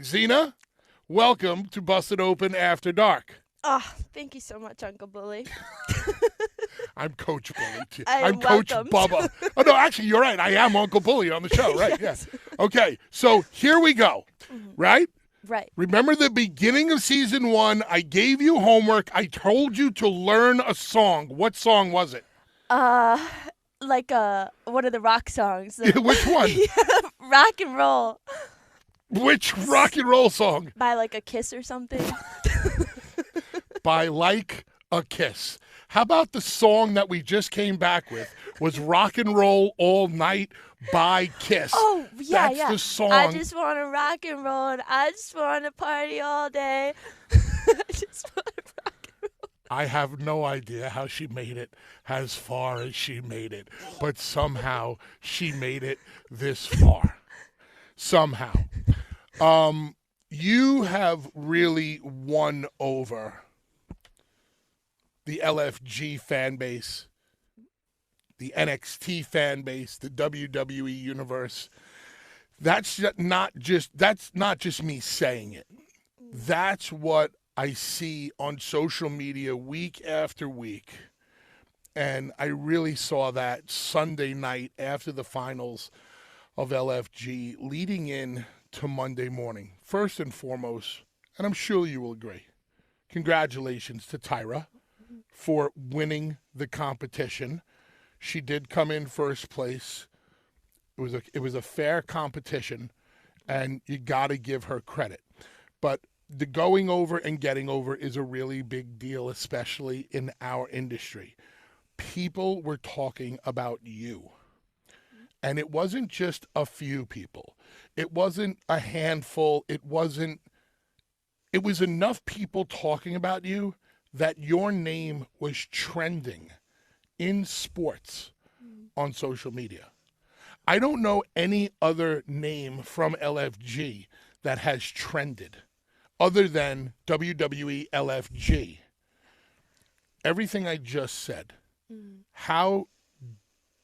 Zena, welcome to Busted Open After Dark. Oh, thank you so much, Uncle Bully. I'm Coach Bully, too. I'm Coach welcomed. Bubba. Oh, no, actually, you're right. I am Uncle Bully on the show, right? Yes. Yeah. Okay, so here we go, right? Right. Remember the beginning of season 1, I gave you homework. I told you to learn a song. What song was it? Like one of the rock songs. Which one? Rock and roll. Which rock and roll song? By like a Kiss or something. By Like a Kiss. How about the song that we just came back with was Rock and Roll All Night by Kiss? Oh, yeah, That's the song. I just want to rock and roll and I just want to party all day. I just want to rock and roll. I have no idea how she made it as far as she made it, but somehow she made it this far. Somehow. You have really won over the LFG fan base, the NXT fan base, the WWE universe. That's not just me saying it. That's what I see on social media week after week. And I really saw that Sunday night after the finals of LFG leading in to Monday morning. First and foremost, and I'm sure you will agree, congratulations to Tyra for winning the competition. She did come in first place. It was a fair competition, and you got to give her credit. But the going over and getting over is a really big deal, especially in our industry. People were talking about you. And it wasn't just a few people. It wasn't a handful. It was enough people talking about you that your name was trending in sports on social media. I don't know any other name from LFG that has trended other than WWE LFG. Everything I just said, how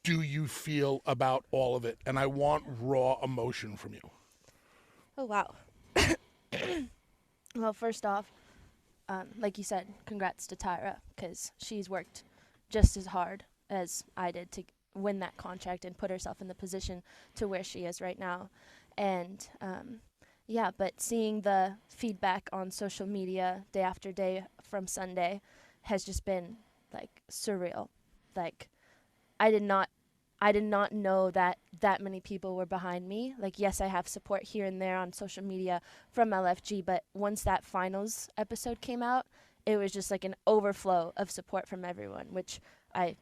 do you feel about all of it? And I want raw emotion from you. Oh, wow. Well, first off, like you said, congrats to Tyra, because she's worked just as hard as I did to win that contract and put herself in the position to where she is right now. And, but seeing the feedback on social media day after day from Sunday has just been, like, surreal. Like, I did not know that many people were behind me. Like, yes, I have support here and there on social media from LFG, but once that finals episode came out, it was just like an overflow of support from everyone, which I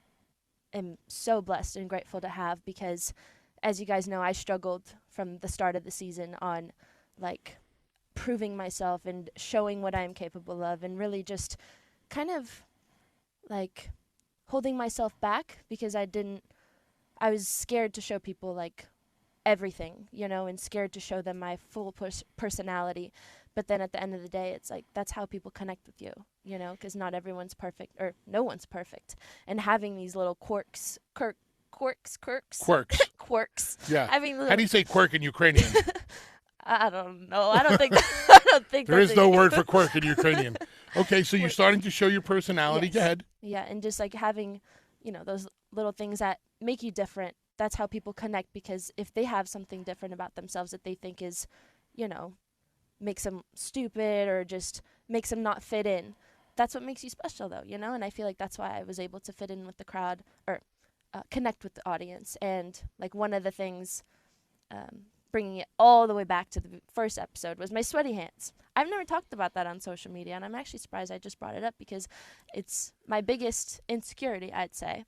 am so blessed and grateful to have, because as you guys know, I struggled from the start of the season on, like, proving myself and showing what I'm capable of, and really just kind of, like, holding myself back because I was scared to show people, like, everything, and scared to show them my full personality. But then at the end of the day, it's like, that's how people connect with you, because not everyone's perfect, or no one's perfect. And having these little quirks. Yeah. Having How do you say quirk in Ukrainian? I don't know. I don't think there is no word for quirk in Ukrainian. Okay, so you're starting to show your personality. Yes. Go ahead. Yeah, and just, like, having, those little things that make you different. That's how people connect, because if they have something different about themselves that they think is, makes them stupid or just makes them not fit in, that's what makes you special, though, And I feel like that's why I was able to fit in with the crowd, or connect with the audience. And, like, one of the things, bringing it all the way back to the first episode, was my sweaty hands. I've never talked about that on social media, and I'm actually surprised I just brought it up, because it's my biggest insecurity, I'd say.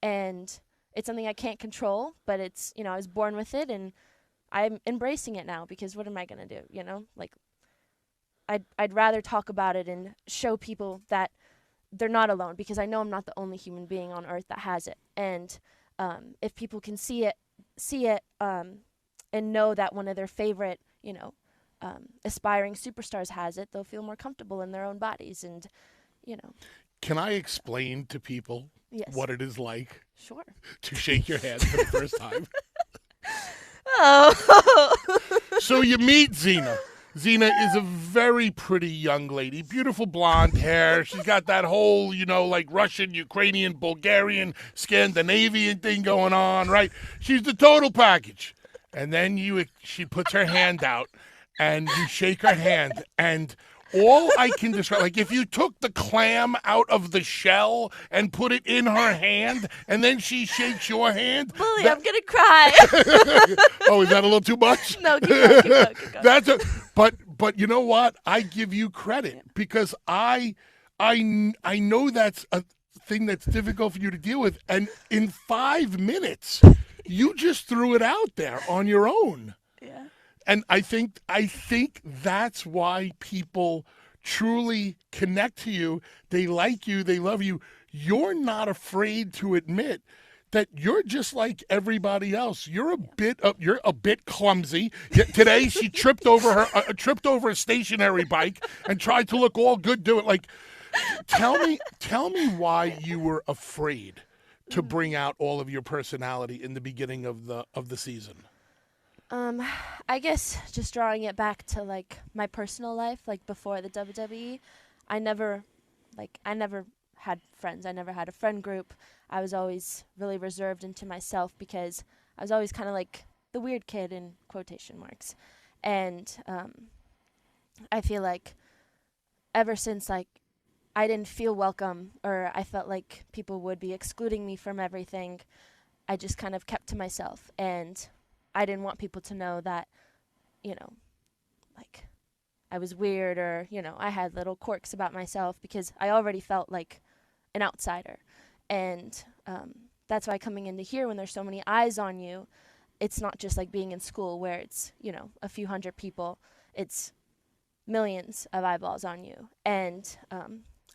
And it's something I can't control, but it's, I was born with it, and I'm embracing it now, because what am I going to do, Like, I'd rather talk about it and show people that they're not alone, because I know I'm not the only human being on earth that has it. And if people can see it, and know that one of their favorite, aspiring superstars has it, they'll feel more comfortable in their own bodies. And, Can I explain to people what it is like Sure. to shake your hand for the first time? Oh. So you meet Zena. Zena is a very pretty young lady, beautiful blonde hair. She's got that whole, like Russian, Ukrainian, Bulgarian, Scandinavian thing going on, right? She's the total package. And then she puts her hand out, and you shake her hand, and all I can describe, like if you took the clam out of the shell and put it in her hand, and then she shakes your hand. Bully, I'm gonna cry. Oh, is that a little too much? No, keep going. But you know what? I give you credit because I know that's a thing that's difficult for you to deal with, and in 5 minutes, you just threw it out there on your own. Yeah. And I think that's why people truly connect to you. They like you. They love you. You're not afraid to admit that you're just like everybody else. You're a bit clumsy. Today she tripped over a stationary bike and tried to look all good doing it. Like, tell me why you were afraid to bring out all of your personality in the beginning of the season. I guess just drawing it back to like my personal life, like before the WWE, I never had friends. I never had a friend group. I was always really reserved into myself because I was always kind of like the weird kid in quotation marks. And I feel like ever since like I didn't feel welcome or I felt like people would be excluding me from everything, I just kind of kept to myself. And I didn't want people to know that, like I was weird or, I had little quirks about myself because I already felt like an outsider. And that's why coming into here when there's so many eyes on you, it's not just like being in school where it's, a few hundred people. It's millions of eyeballs on you. And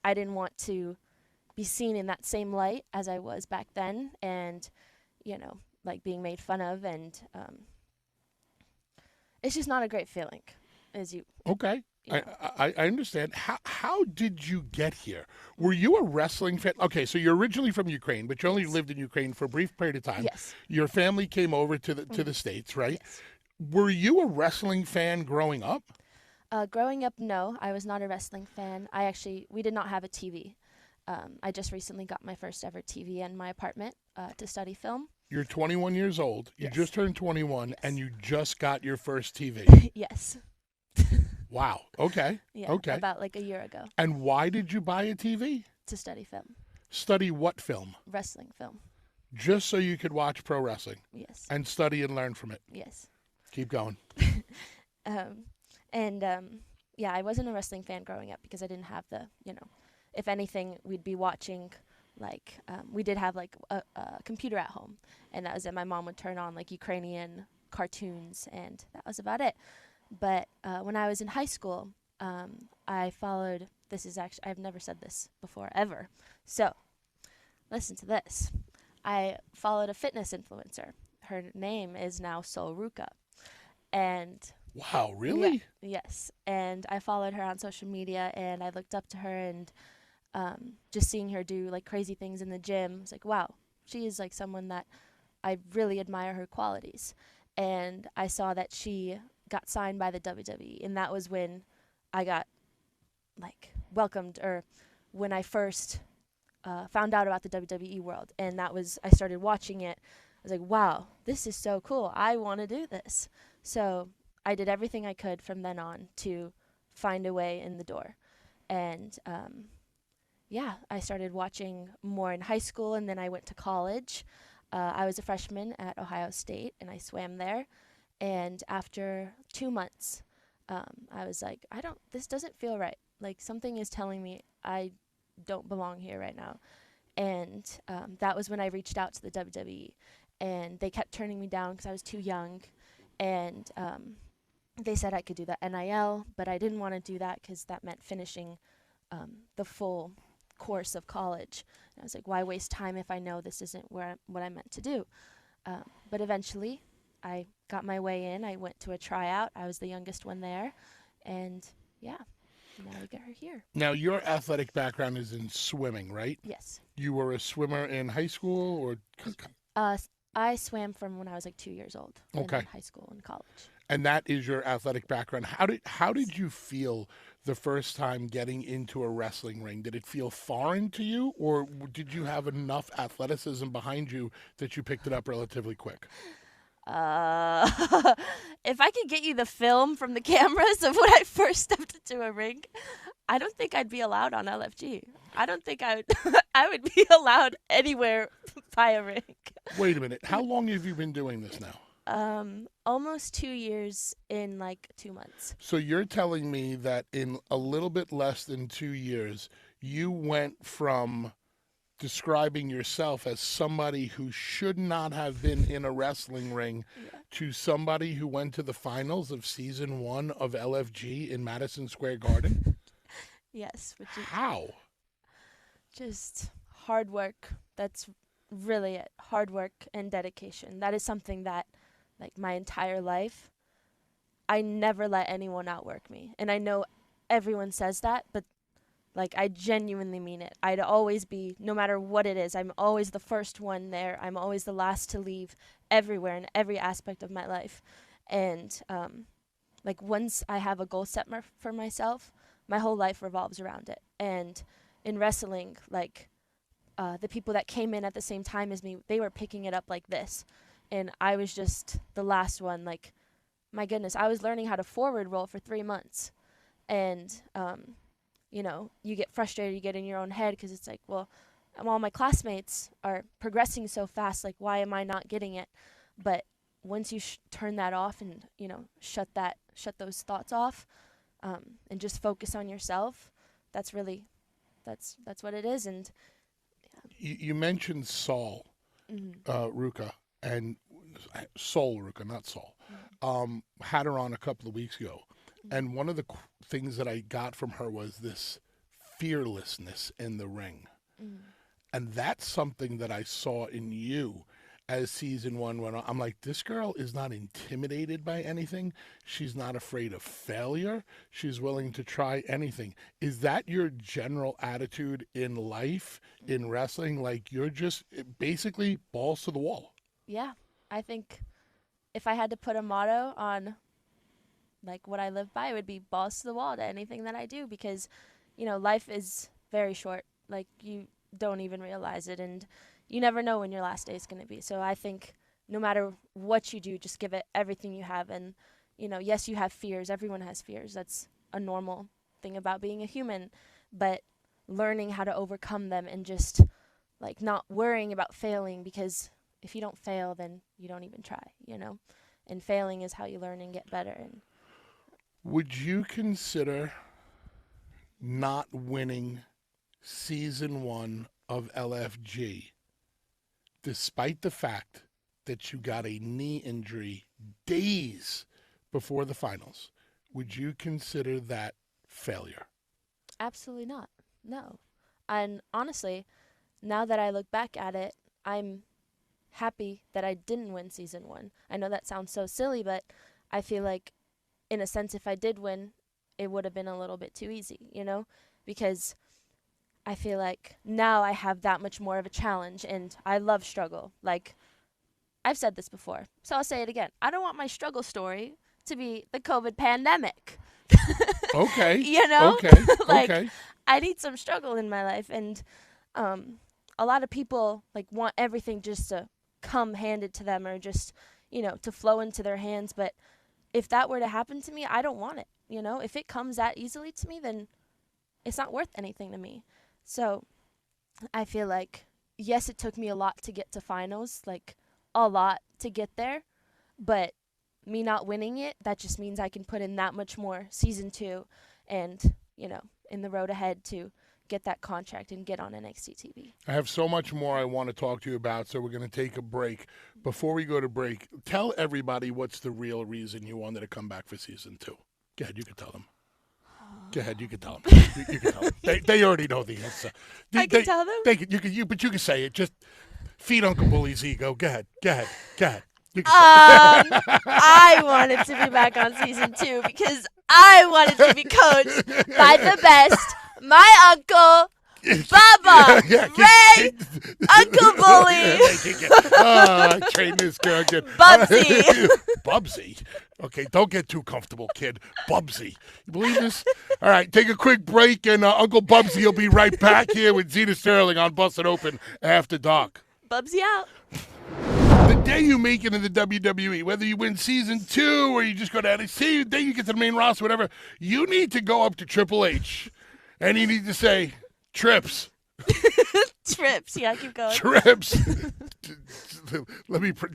I didn't want to be seen in that same light as I was back then and, like being made fun of. And it's just not a great feeling as you. Okay. I understand. How did you get here? Were you a wrestling fan? Okay, so you're originally from Ukraine, but you only lived in Ukraine for a brief period of time. Yes. Your family came over to the States, right? Yes. Were you a wrestling fan growing up? Growing up, no, I was not a wrestling fan. We did not have a TV. I just recently got my first ever TV in my apartment to study film. You're 21 years old. You Yes. just turned 21, Yes. and you just got your first TV. Yes. Wow. Okay. Yeah, okay. about like a year ago And why did you buy a TV? to study film, Study what film? wrestling film. Just so you could watch pro wrestling Yes. and study and learn from it. Yes. Keep going. Yeah, I wasn't a wrestling fan growing up because I didn't have the, if anything, we'd be watching, like, we did have, like, a computer at home, and that was it. My mom would turn on, like, Ukrainian cartoons, and that was about it. But when I was in high school, I followed, I've never said this before, ever. So, listen to this. I followed a fitness influencer. Her name is now Sol Ruka. And wow, really? yeah, yes. And I followed her on social media, and I looked up to her, and just seeing her do like crazy things in the gym, I was like, wow, she is like someone that I really admire her qualities. And I saw that she got signed by the WWE, and that was when I got like welcomed, or when I first found out about the WWE world, and that was, I started watching it. I was like, wow, this is so cool. I want to do this. So I did everything I could from then on to find a way in the door. And yeah, I started watching more in high school, and then I went to college. I was a freshman at Ohio State, and I swam there. And after 2 months, I was like, this doesn't feel right. Like, something is telling me I don't belong here right now. And that was when I reached out to the WWE. And they kept turning me down because I was too young. And they said I could do the NIL, but I didn't want to do that because that meant finishing the full course of college. And I was like, why waste time if I know this isn't what I'm meant to do? But eventually, I got my way in. I went to a tryout. I was the youngest one there. And yeah, now we got her here. Now, your athletic background is in swimming, right? Yes. You were a swimmer in high school or? I swam from when I was like 2 years old in high school and college. And that is your athletic background. How did you feel the first time getting into a wrestling ring? Did it feel foreign to you, or did you have enough athleticism behind you that you picked it up relatively quick? If I could get you the film from the cameras of when I first stepped into a ring, I don't think I'd be allowed on LFG. I don't think I would I would be allowed anywhere by a ring. Wait a minute. How long have you been doing this now? Almost 2 years in like 2 months. So you're telling me that in a little bit less than 2 years, you went from describing yourself as somebody who should not have been in a wrestling ring to somebody who went to the finals of season 1 of LFG in Madison Square Garden? Yes. How? Just hard work. That's really it. Hard work and dedication. That is something that, like, my entire life, I never let anyone outwork me. And I know everyone says that, but like, I genuinely mean it. I'd always be, no matter what it is, I'm always the first one there. I'm always the last to leave everywhere in every aspect of my life. And, like, once I have a goal set for myself, my whole life revolves around it. And in wrestling, like, the people that came in at the same time as me, they were picking it up like this. And I was just the last one. Like, my goodness, I was learning how to forward roll for 3 months. And, you know, you get frustrated, you get in your own head because it's like, well, all my classmates are progressing so fast, like, why am I not getting it? But once you turn that off and, you know, shut those thoughts off, and just focus on yourself, that's what it is. And you mentioned Saul Ruka, and Sol Ruka, not Saul. Had her on a couple of weeks ago. And one of the things that I got from her was this fearlessness in the ring. And that's something that I saw in you as season 1 went on. I'm like, this girl is not intimidated by anything. She's not afraid of failure. She's willing to try anything. Is that your general attitude in life, in wrestling? Like, you're just basically balls to the wall? Yeah. I think if I had to put a motto on, like, what I live by, it would be balls to the wall to anything that I do, because, you know, life is very short. Like, you don't even realize it, and you never know when your last day is going to be. So I think no matter what you do, just give it everything you have. And, you know, yes, you have fears. Everyone has fears. That's a normal thing about being a human. But learning how to overcome them and just, like, not worrying about failing, because if you don't fail, then you don't even try, you know. And failing is how you learn and get better. And would you consider not winning season 1 of LFG, despite the fact that you got a knee injury days before the finals? Would you consider that failure? Absolutely not. No. And honestly, now that I look back at it, I'm happy that I didn't win season 1. I know that sounds so silly, but I feel like, in a sense, if I did win, it would have been a little bit too easy, you know? Because I feel like now I have that much more of a challenge, and I love struggle. Like, I've said this before, so I'll say it again. I don't want my struggle story to be the COVID pandemic. Okay. You know? Okay. Like, okay. I need some struggle in my life, and a lot of people, like, want everything just to come handed to them, or just, you know, to flow into their hands. But if that were to happen to me, I don't want it. You know, if it comes that easily to me, then it's not worth anything to me. So I feel like, yes, it took me a lot to get to finals, like a lot to get there, but me not winning it, that just means I can put in that much more season 2 and, you know, in the road ahead to get that contract and get on NXT TV. I have so much more I want to talk to you about, so we're going to take a break. Before we go to break, tell everybody what's the real reason you wanted to come back for season 2. Go ahead, you can tell them. Go ahead, you can tell them. You can tell them. They already know the answer. I can tell them? But you can say it. Just feed Uncle Bully's ego. Go ahead. You can I wanted to be back on season 2 because I wanted to be coached by the best, my uncle, Baba, Ray, Uncle Bully, train this girl again. Bubsy. Bubsy. Okay, don't get too comfortable, kid. Bubsy. You believe this? All right, take a quick break, and Uncle Bubsy will be right back here with Zena Sterling on Busted Open After Dark. Bubsy out. The day you make it in the WWE, whether you win season 2 or you just go to NXT, the day you get to the main roster, whatever, you need to go up to Triple H, and you need to say, Trips. Trips. Yeah, keep going. Trips.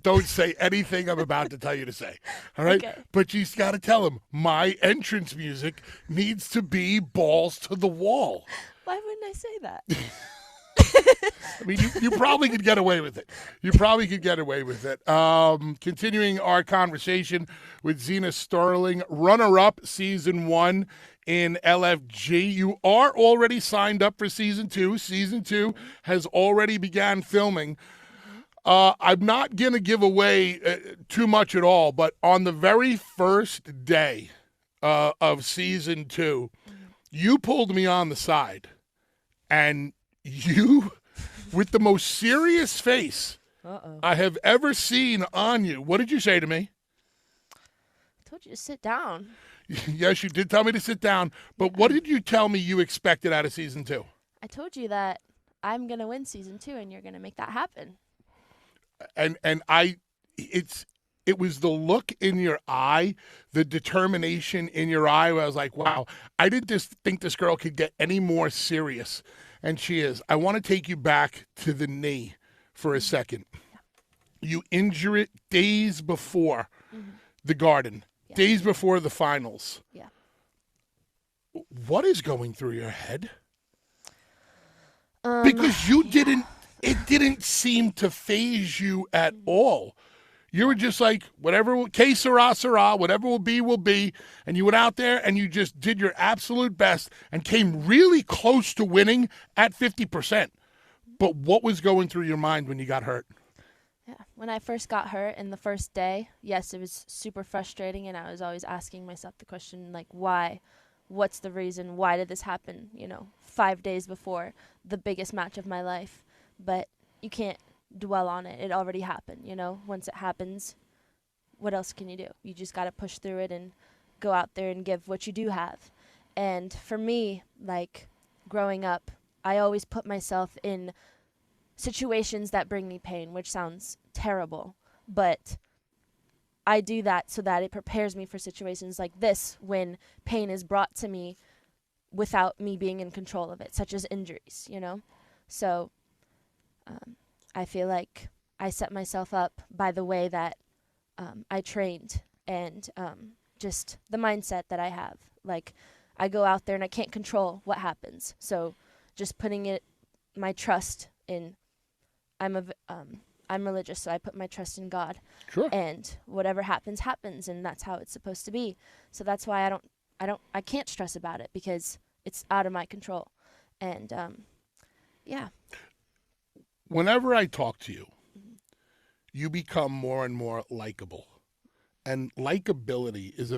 Don't say anything I'm about to tell you to say. All right? Okay. But you got to tell him my entrance music needs to be balls to the wall. Why wouldn't I say that? I mean, you probably could get away with it. Continuing our conversation with Zena Sterling, runner-up season 1 in LFG. You are already signed up for season 2. Season 2 has already began filming. I'm not going to give away too much at all, but on the very first day of season 2, you pulled me on the side, and you, with the most serious face I have ever seen on you, what did you say to me? I told you to sit down. Yes, you did tell me to sit down, but what did you tell me you expected out of season 2? I told you that I'm going to win season 2 and you're going to make that happen. And it was the look in your eye, the determination in your eye where I was like, wow, I didn't just think this girl could get any more serious. And she is. I want to take you back to the knee for a second. You injure it days before the Garden, days before the finals. Yeah. What is going through your head? Because it didn't seem to faze you at all. You were just like, whatever, que sera, sera, whatever will be. And you went out there and you just did your absolute best and came really close to winning at 50%. But what was going through your mind when you got hurt? Yeah. When I first got hurt in the first day, yes, it was super frustrating. And I was always asking myself the question, like, why? What's the reason? Why did this happen? 5 days before the biggest match of my life. But you can't dwell on it. It already happened, Once it happens, what else can you do? You just got to push through it and go out there and give what you do have. And for me, like growing up, I always put myself in situations that bring me pain, which sounds terrible, but I do that so that it prepares me for situations like this when pain is brought to me without me being in control of it, such as injuries, So I feel like I set myself up by the way that I trained and just the mindset that I have. Like, I go out there and I can't control what happens. So just putting my trust in, I'm religious, so I put my trust in God. Sure. And whatever happens, happens, and that's how it's supposed to be. So that's why I can't stress about it because it's out of my control. And yeah. Whenever I talk to you, you become more and more likable. And likability is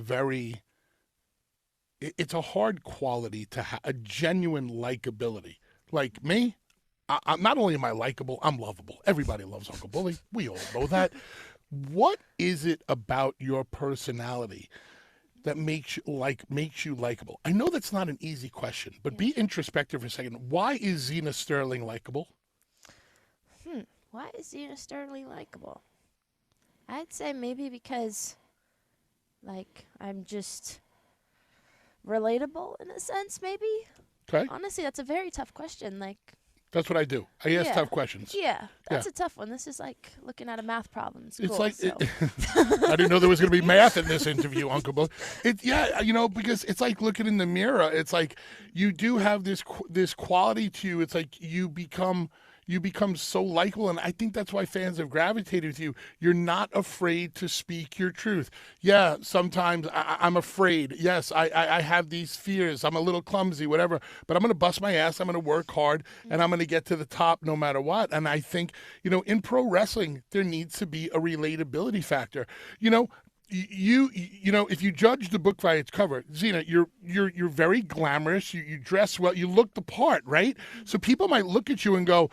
it's a hard quality to have, a genuine likability. Like me, I'm not only am I likable, I'm lovable. Everybody loves Uncle Bully. We all know that. What is it about your personality that makes you likable? I know that's not an easy question, but be introspective for a second. Why is Zena Sterling likable? Why is Zena Sterling likable? I'd say maybe because, I'm just relatable in a sense, maybe. Okay. Honestly, that's a very tough question. That's what I do. I ask tough questions. Yeah, that's a tough one. This is like looking at a math problem in school. It's I didn't know there was going to be math in this interview, Uncle Bo. Because it's like looking in the mirror. It's like you do have this quality to you. It's like you become so likable, and I think that's why fans have gravitated to you. You're not afraid to speak your truth. Yeah, sometimes I'm afraid. Yes, I have these fears. I'm a little clumsy, whatever, but I'm going to bust my ass. I'm going to work hard, and I'm going to get to the top no matter what. And I think, in pro wrestling, there needs to be a relatability factor. you know, if you judge the book by its cover, Zena, you're very glamorous. You dress well. You look the part, right? So people might look at you and go,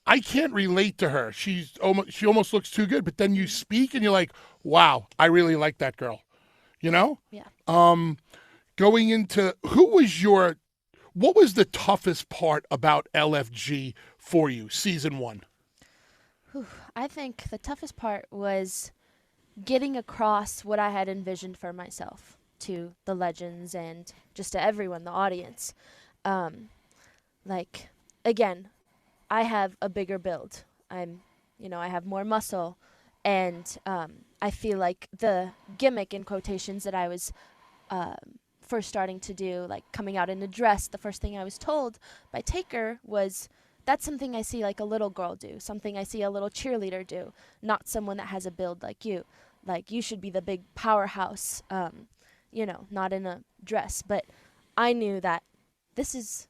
I can't relate to her. She almost looks too good. But then you speak and you're like, wow, I really like that girl. You know? Yeah. Going into what was the toughest part about LFG for you, season 1? I think the toughest part was getting across what I had envisioned for myself to the legends and just to everyone, the audience. Like, again, I have a bigger build. I have more muscle, and I feel like the gimmick in quotations that I was first starting to do, like coming out in a dress, the first thing I was told by Taker was, that's something I see like a little girl do, something I see a little cheerleader do, not someone that has a build like you. Like, you should be the big powerhouse, not in a dress. But I knew that this is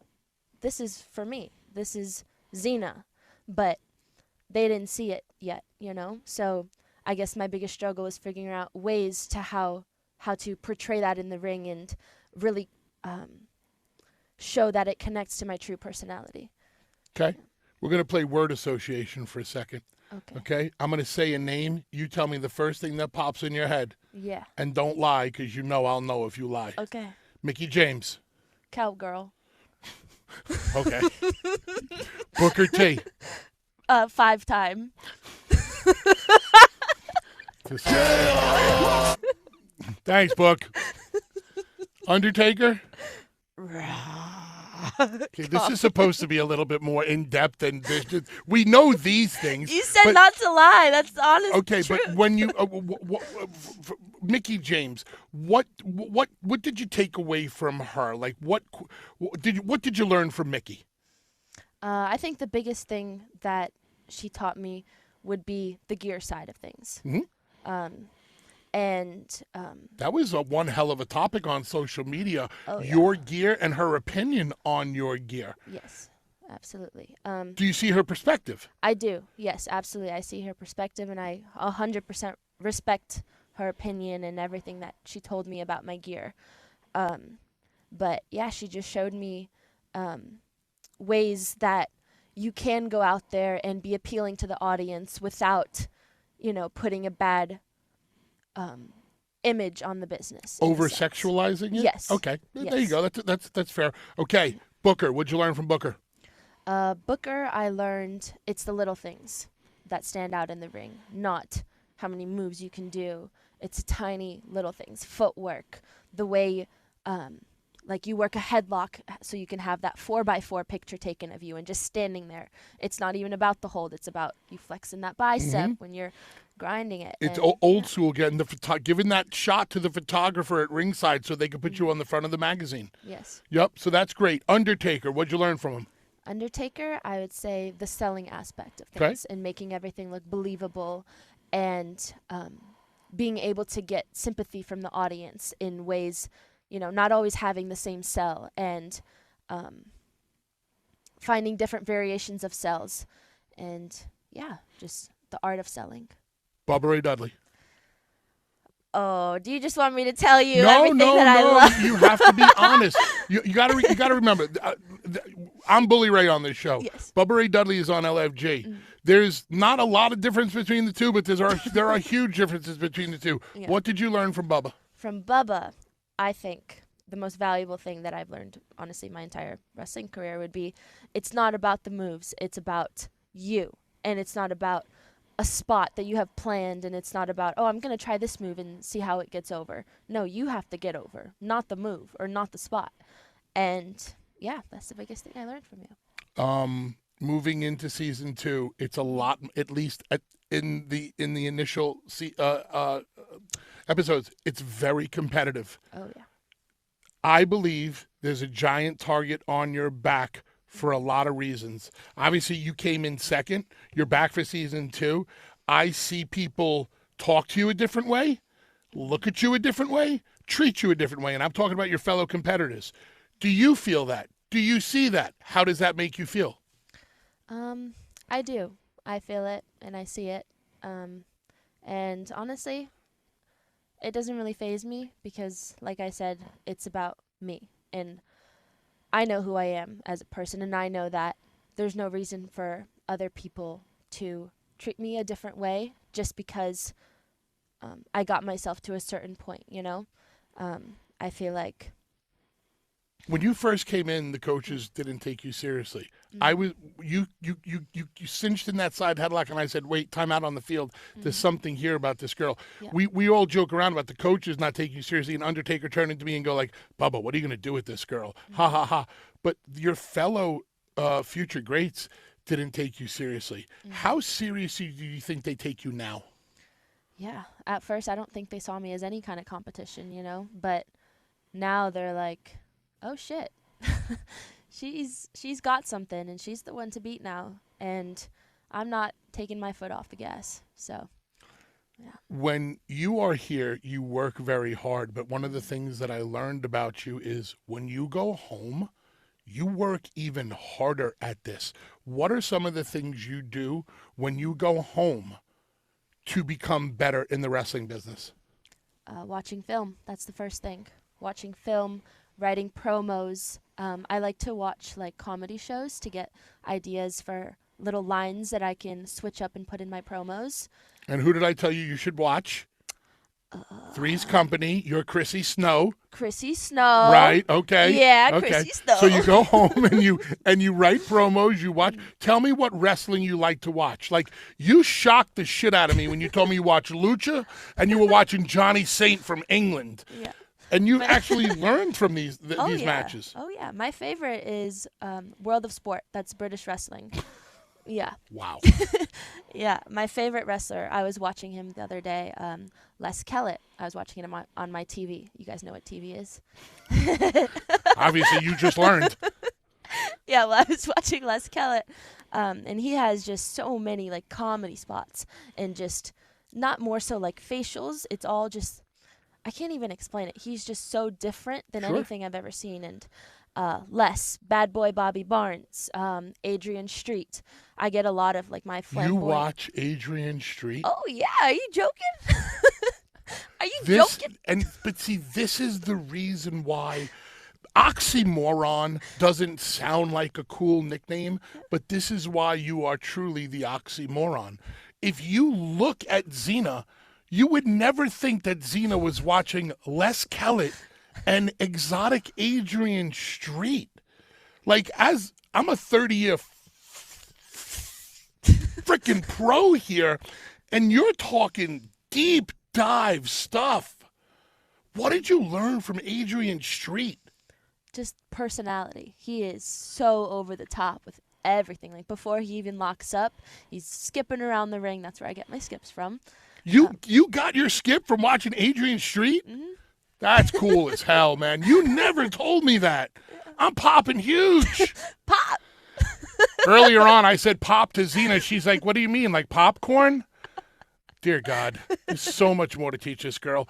for me. This is Zena. But they didn't see it yet, So I guess my biggest struggle was figuring out ways to how to portray that in the ring and really show that it connects to my true personality. Okay. We're going to play word association for a second. Okay. I'm going to say a name. You tell me the first thing that pops in your head. Yeah. And don't lie, because I'll know if you lie. Okay. Mickey James. Cowgirl. Okay. Booker T. 5-time. Thanks, Book. Undertaker. Okay, this is supposed to be a little bit more in depth, and we know these things. You said not to lie. That's the honest truth. But when you Mickey James, what did you take away from her? Like, what did you learn from Mickey? I think the biggest thing that she taught me would be the gear side of things. Mm-hmm. And that was one hell of a topic on social media. Oh, yeah. Your gear and her opinion on your gear. Yes, absolutely. Do you see her perspective? I do. Yes, absolutely. I see her perspective, and I 100% respect her opinion and everything that she told me about my gear. But yeah, she just showed me ways that you can go out there and be appealing to the audience without, putting a bad image on the business. Over sexualizing it? Yes. Okay. Yes. There you go. That's fair. Okay. Booker, what'd you learn from Booker? Booker, I learned it's the little things that stand out in the ring, not how many moves you can do. It's tiny little things. Footwork, the way like you work a headlock so you can have that 4x4 picture taken of you and just standing there. It's not even about the hold. It's about you flexing that bicep when you're grinding it. It's old school, giving that shot to the photographer at ringside so they could put you on the front of the magazine. Yes. Yep, so that's great. Undertaker, what'd you learn from him? Undertaker, I would say the selling aspect of things and making everything look believable and being able to get sympathy from the audience in ways, not always having the same sell and finding different variations of sells and, just the art of selling. Bubba Ray Dudley. Oh, do you just want me to tell you everything that I love? You have to be honest. You got to remember. I'm Bully Ray on this show. Yes. Bubba Ray Dudley is on LFG. There's not a lot of difference between the two, but there are huge differences between the two. Yeah. What did you learn from Bubba? From Bubba, I think the most valuable thing that I've learned, honestly, my entire wrestling career would be, it's not about the moves. It's about you, and it's not about a spot that you have planned, and it's not about, I'm going to try this move and see how it gets over. No, you have to get over, not the move or not the spot. And that's the biggest thing I learned from you. Moving into season 2, it's a lot, at least in the initial episodes, it's very competitive. Oh, yeah. I believe there's a giant target on your back for a lot of reasons. Obviously, you came in second. You're back for season 2. I see people talk to you a different way, look at you a different way, treat you a different way. And I'm talking about your fellow competitors. Do you feel that? Do you see that? How does that make you feel? I do. I feel it and I see it. And honestly, it doesn't really faze me because, like I said, it's about me. And I know who I am as a person, and I know that there's no reason for other people to treat me a different way just because I got myself to a certain point, you know? I feel like... When you first came in, the coaches didn't take you seriously. I was you cinched in that side headlock, and I said, "Wait, time out on the field. There's something here about this girl." Yeah. We all joke around about the coaches not taking you seriously, and Undertaker turning to me and go like, "Bubba, what are you going to do with this girl?" Ha ha ha. But your fellow future greats didn't take you seriously. How seriously do you think they take you now? Yeah. At first, I don't think they saw me as any kind of competition, you know? But now they're like, oh, shit. She's got something, and she's the one to beat now. And I'm not taking my foot off the gas. So, yeah. When you are here, you work very hard. But one of the things that I learned about you is when you go home, you work even harder at this. What are some of the things you do when you go home to become better in the wrestling business? Watching film. That's the first thing. Watching film, writing promos. I like to watch like comedy shows to get ideas for little lines that I can switch up and put in my promos. And who did I tell you should watch? Three's Company. You're Chrissy Snow. Chrissy Snow. Right. Okay. Yeah, okay. Chrissy Snow. So you go home and you write promos. You watch. Tell me what wrestling you like to watch. Like you shocked the shit out of me when you told me you watch Lucha and you were watching Johnny Saint from England. Yeah. And you actually learned from these matches. Oh yeah. My favorite is World of Sport. That's British wrestling. Yeah. Wow. Yeah, my favorite wrestler. I was watching him the other day. Les Kellett. I was watching him on my TV. You guys know what TV is? Obviously, you just learned. Yeah, well, I was watching Les Kellett, and he has just so many like comedy spots, and just not more so like facials. It's all just, I can't even explain it. He's just so different than anything I've ever seen. And Les, Bad Boy Bobby Barnes, Adrian Street. I get a lot of like my flamboyant. You watch Adrian Street? Oh yeah, are you joking? Are you joking? But see, this is the reason why oxymoron doesn't sound like a cool nickname, but this is why you are truly the oxymoron. If you look at Zena, you would never think that Zena was watching Les Kellett and exotic Adrian Street. Like, as I'm a 30-year freaking pro here, and you're talking deep dive stuff. What did you learn from Adrian Street? Just personality. He is so over the top with everything. Like before he even locks up, he's skipping around the ring. That's where I get my skips from. You got your skip from watching Adrian Street? Mm-hmm. That's cool as hell, man. You never told me that. I'm popping huge. Pop! Earlier on, I said pop to Zena. She's like, what do you mean, like popcorn? Dear God, there's so much more to teach this girl.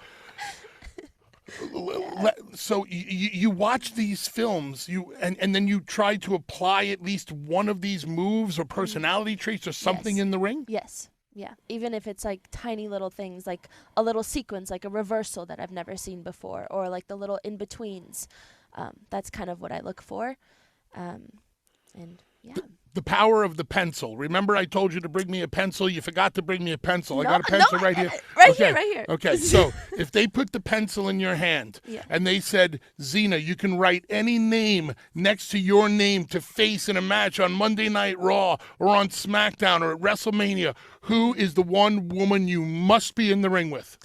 So you watch these films, and then you try to apply at least one of these moves or personality traits or something in the ring? Yes. Yeah. Even if it's like tiny little things, like a little sequence, like a reversal that I've never seen before, or like the little in-betweens. That's kind of what I look for. And yeah. The power of the pencil. Remember I told you to bring me a pencil? You forgot to bring me a pencil. I got a pencil right here. Right here. Okay, so if they put the pencil in your hand and they said, Zena, you can write any name next to your name to face in a match on Monday Night Raw or on SmackDown or at WrestleMania, who is the one woman you must be in the ring with?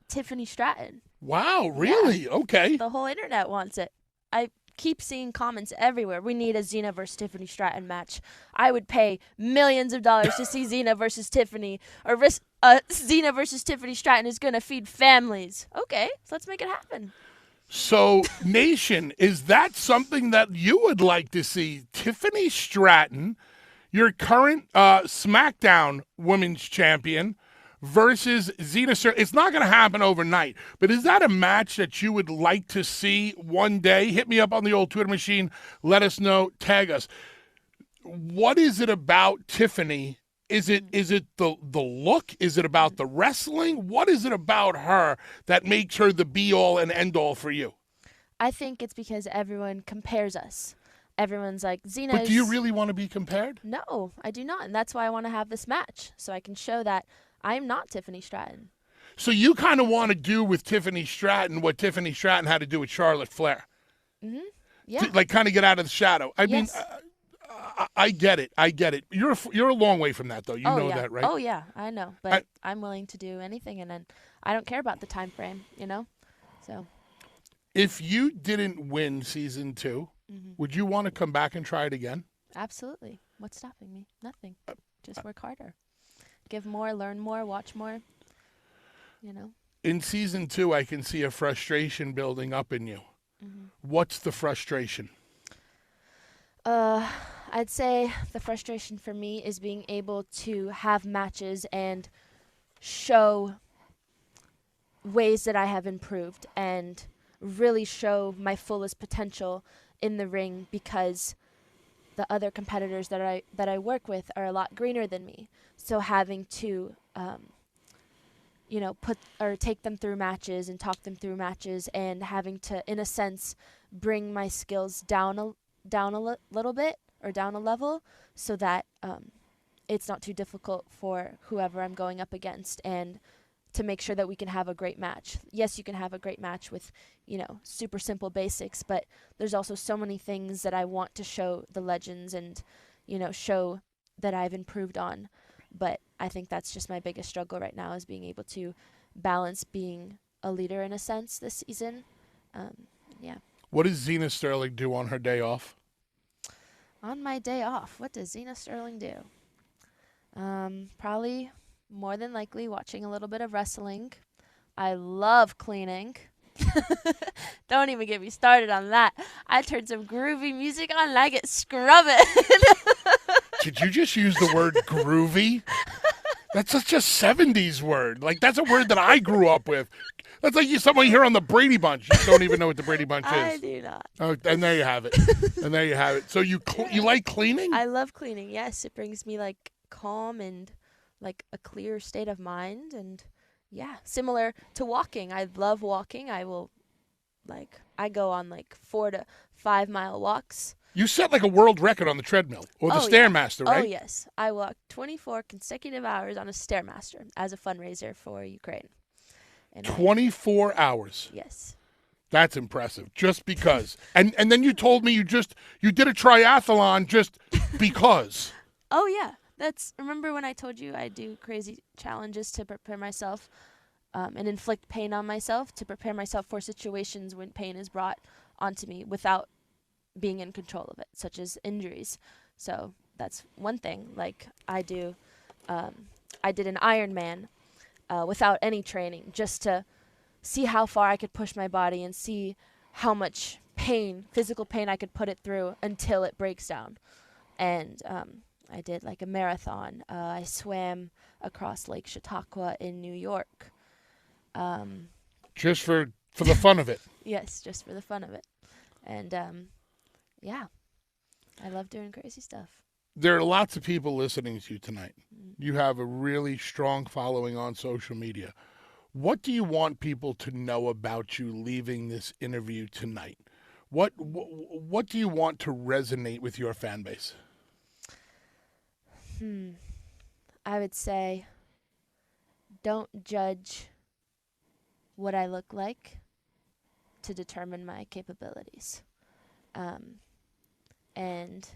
Tiffany Stratton. Wow, really? Yeah. Okay. The whole internet wants it. I keep seeing comments everywhere. We need a Zena versus Tiffany Stratton match. I would pay millions of dollars to see Zena versus Tiffany, or Zena versus Tiffany Stratton is going to feed families. Okay, so let's make it happen. So, Nation, is that something that you would like to see? Tiffany Stratton, your current SmackDown Women's Champion, versus Zena. It's not going to happen overnight, but is that a match that you would like to see one day? Hit me up on the old Twitter machine. Let us know. Tag us. What is it about Tiffany Is it the look? Is it about the wrestling? What is it about her that makes her the be-all and end-all for you? I think it's because everyone compares us. Everyone's like, Zena But do you really want to be compared? No, I do not. And that's why I want to have this match, so I can show that I'm not Tiffany Stratton. So you kind of want to do with Tiffany Stratton what Tiffany Stratton had to do with Charlotte Flair. Mm-hmm. Yeah. Like kind of get out of the shadow. I mean, Yes. I get it. I get it. You're a long way from that, though. You know that, right? Oh, yeah, I know. But I'm willing to do anything, and then I don't care about the time frame, So. If you didn't win season 2, would you want to come back and try it again? Absolutely. What's stopping me? Nothing. Just work harder. Give more, learn more, watch more, In season 2, I can see a frustration building up in you. What's the frustration? I'd say the frustration for me is being able to have matches and show ways that I have improved and really show my fullest potential in the ring, because the other competitors that I work with are a lot greener than me. So having to take them through matches and talk them through matches, and having to, in a sense, bring my skills down a little bit, or down a level, so that it's not too difficult for whoever I'm going up against, and to make sure that we can have a great match. Yes, you can have a great match with, super simple basics, but there's also so many things that I want to show the legends and, show that I've improved on. But I think that's just my biggest struggle right now, is being able to balance being a leader in a sense this season. Yeah. What does Zena Sterling do on her day off? On my day off, what does Zena Sterling do? Probably, more than likely, watching a little bit of wrestling. I love cleaning. Don't even get me started on that. I turn some groovy music on and I get scrubbing. Did you just use the word groovy? That's such a 70s word. Like, that's a word that I grew up with. That's like someone here on the Brady Bunch. You don't even know what the Brady Bunch is. I do not. Oh, and there you have it. And there you have it. So you like cleaning? I love cleaning, yes. It brings me, like, calm and, like, a clear state of mind. And, yeah, similar to walking. I love walking. I go on, 4 to 5 mile walks. You set, like, a world record on the treadmill or the Stairmaster, right? Oh, yes. I walked 24 consecutive hours on a Stairmaster as a fundraiser for Ukraine. And 24 hours. Yes. That's impressive. Just because. And then you told me you did a triathlon just because. Oh, yeah. Remember when I told you I do crazy challenges to prepare myself and inflict pain on myself, to prepare myself for situations when pain is brought onto me without being in control of it, such as injuries. So that's one thing. Like, I did an Ironman without any training, just to see how far I could push my body and see how much physical pain I could put it through until it breaks down. And I did like a marathon. I swam across Lake Chautauqua in New York. Just for the fun of it. Yes, just for the fun of it. And yeah, I love doing crazy stuff. There are lots of people listening to you tonight. You have a really strong following on social media. What do you want people to know about you leaving this interview tonight? What do you want to resonate with your fan base? I would say, don't judge what I look like to determine my capabilities. And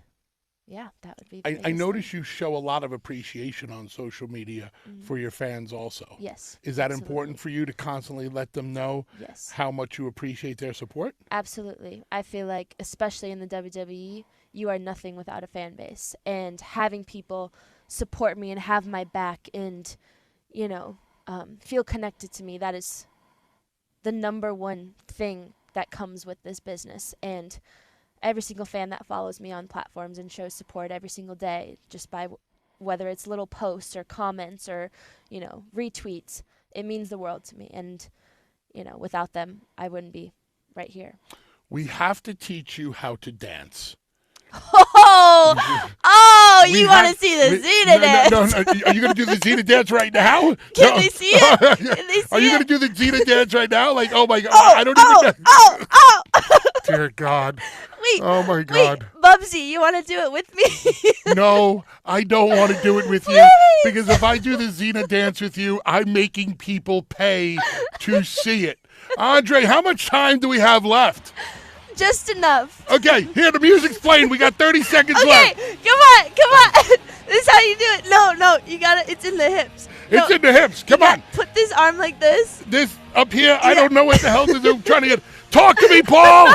yeah, that would be I notice you show a lot of appreciation on social media for your fans also. Yes. Is that absolutely. important for you to constantly let them know Yes. how much you appreciate their support? Absolutely. I feel like, especially in the WWE, you are nothing without a fan base. And having people support me and have my back and, feel connected to me, that is the number one thing that comes with this business. And every single fan that follows me on platforms and shows support every single day, just by whether it's little posts or comments or, retweets, it means the world to me. And, without them, I wouldn't be right here. We have to teach you how to dance. Oh, Oh, you want to see the Zena dance? No. Are you going to do the Zena dance right now? Can they see it? Can they see Are you it? going to do the Zena dance right now? Like, oh my God, Oh, I don't even know. Oh! Dear God. Wait. Oh my God. Wait, Bubsy, you want to do it with me? No, I don't want to do it with you. Please. Because if I do the Zena dance with you, I'm making people pay to see it. Andre, how much time do we have left? Just enough. Okay, here, the music's playing. We got 30 seconds Okay, left. come on. This is how you do it. No, you got it. It's in the hips. It's in the hips. Come on. Put this arm like this. This up here, I don't know what the hell to do. I'm trying to get. Talk to me, Paul.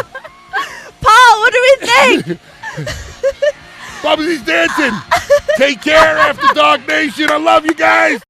Paul, what do we think? Bubsy's dancing. Take care, After Dark Nation. I love you guys.